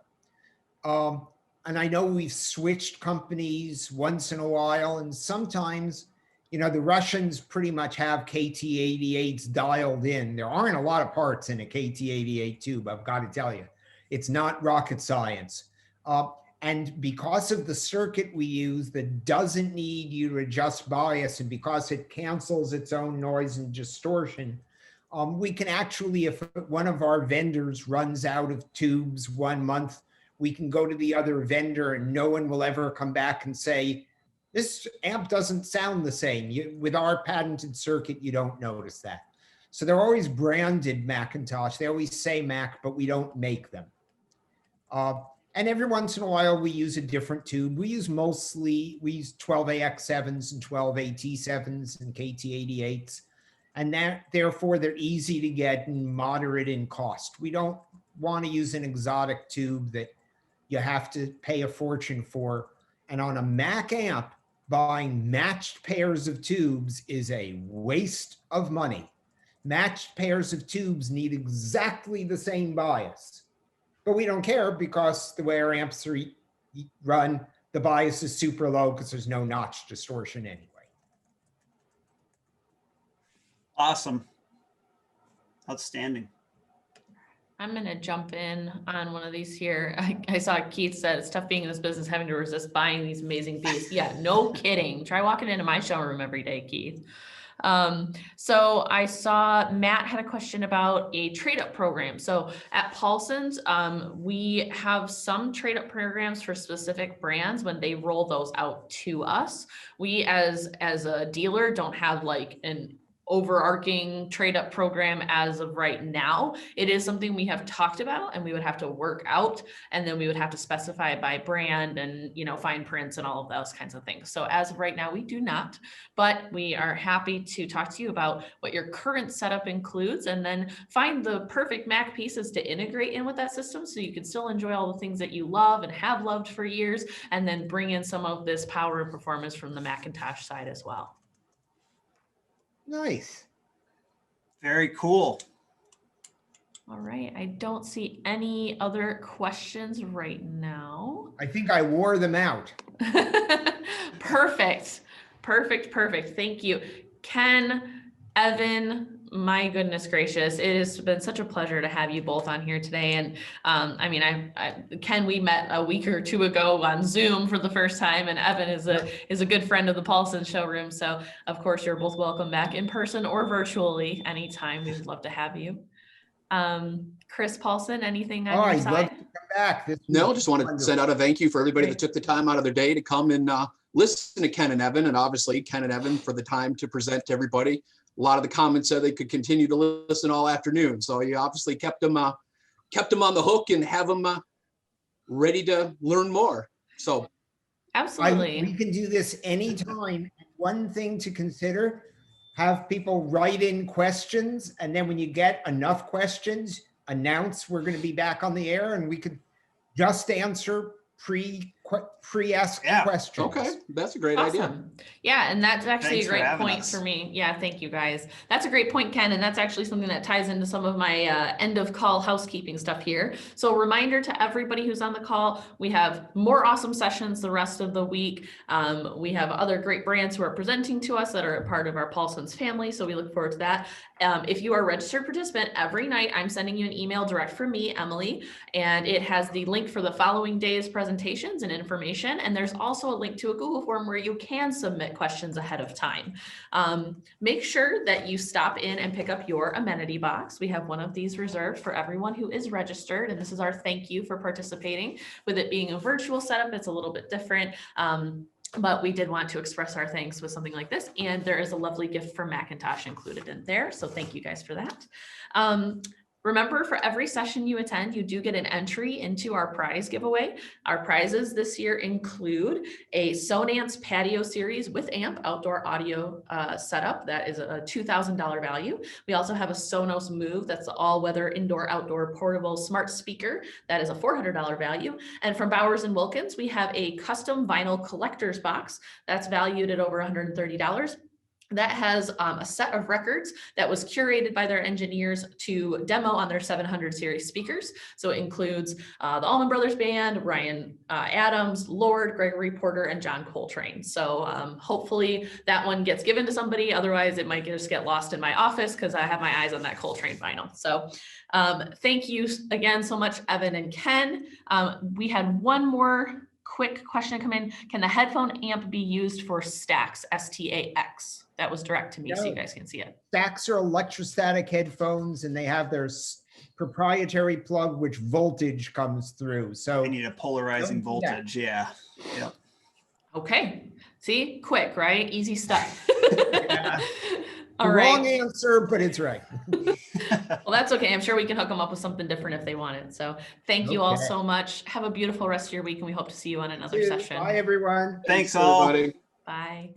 And I know we've switched companies once in a while, and sometimes, you know, the Russians pretty much have KT88s dialed in. There aren't a lot of parts in a KT88 tube, I've got to tell you. It's not rocket science. And because of the circuit we use that doesn't need you to adjust bias, and because it cancels its own noise and distortion, we can actually, if one of our vendors runs out of tubes 1 month, we can go to the other vendor and no one will ever come back and say, This amp doesn't sound the same. With our patented circuit, you don't notice that. So they're always branded Macintosh. They always say Mac, but we don't make them. And every once in a while, we use a different tube. We use 12AX7s and 12AT7s and KT88s. And therefore, they're easy to get and moderate in cost. We don't want to use an exotic tube that you have to pay a fortune for. And on a Mac amp, buying matched pairs of tubes is a waste of money. Matched pairs of tubes need exactly the same bias. But we don't care because the way our amps run, the bias is super low because there's no notch distortion anyway. Awesome. Outstanding. I'm going to jump in on one of these here. I saw Keith said it's tough being in this business, having to resist buying these amazing beasts. Yeah, no kidding. Try walking into my showroom every day, Keith. So I saw Matt had a question about a trade-up program. So at Paulson's, we have some trade-up programs for specific brands when they roll those out to us. We as a dealer don't have like an overarching trade-up program as of right now. It is something we have talked about and we would have to work out, and then we would have to specify it by brand and, you know, fine prints and all of those kinds of things. So as of right now, we do not, but we are happy to talk to you about what your current setup includes and then find the perfect Mac pieces to integrate in with that system so you can still enjoy all the things that you love and have loved for years, and then bring in some of this power and performance from the Macintosh side as well. Nice. Very cool. All right, I don't see any other questions right now. I think I wore them out. Perfect, perfect, perfect. Thank you. Ken, Evan, my goodness gracious, it has been such a pleasure to have you both on here today. And I mean, Ken, we met a week or two ago on Zoom for the first time, and Evan is a good friend of the Paulson showroom. So of course, you're both welcome back in person or virtually anytime. We would love to have you. Chris Paulson, anything on your I'd side? love to come back. No, just want to send out a thank you for everybody that took the time out of their day to come and listen to Ken and Evan, and obviously Ken and Evan for the time to present to everybody. A lot of the comments said they could continue to listen all afternoon. So you obviously kept them on the hook and have them ready to learn more. So Absolutely. We can do this anytime. One thing to consider, have people write in questions, and then when you get enough questions, announce we're going to be back on the air, and we could just answer pre-asked questions. Okay, that's a great idea. Awesome. Yeah, and that's actually Thanks a for great having point us. for me. Yeah, thank you guys. That's a great point, Ken, and that's actually something that ties into some of my end of call housekeeping stuff here. So reminder to everybody who's on the call, we have more awesome sessions the rest of the week. We have other great brands who are presenting to us that are a part of our Paulson's family, so we look forward to that. If you are a registered participant, every night I'm sending you an email direct from me, Emily, and it has the link for the following day's presentations and information. And there's also a link to a Google form where you can submit questions ahead of time. Make sure that you stop in and pick up your amenity box. We have one of these reserved for everyone who is registered, and this is our thank you for participating. With it being a virtual setup, it's a little bit different. But we did want to express our thanks with something like this. And there is a lovely gift for Macintosh included in there. So thank you guys for that. Remember, for every session you attend, you do get an entry into our prize giveaway. Our prizes this year include a Sonance Patio Series with amp outdoor audio setup. That is a $2,000 value. We also have a Sonos Move. That's the all-weather indoor-outdoor portable smart speaker. That is a $400 value. And from Bowers & Wilkins, we have a custom vinyl collector's box. That's valued at over $130. That has a set of records that was curated by their engineers to demo on their 700 series speakers. So it includes the Allman Brothers Band, Ryan Adams, Lord, Gregory Porter, and John Coltrane. So hopefully that one gets given to somebody. Otherwise, it might just get lost in my office because I have my eyes on that Coltrane vinyl. So thank you again so much, Evan and Ken. We had one more quick question come in. Can the headphone amp be used for stacks, S-T-A-X? That was direct to me, so you guys can see it. Stacks are electrostatic headphones, and they have their proprietary plug, which voltage comes through. So I need a polarizing Don't do that. voltage. Yeah. Yep. Okay. See, quick, right? Easy stuff. Yeah. All Wrong right. answer, but it's right. Well, that's okay. I'm sure we can hook them up with something different if they want it. So thank you all Okay. so much. Have a beautiful rest of your week, and we hope to see you on another session. Bye, everyone. Thanks all. everybody. Bye.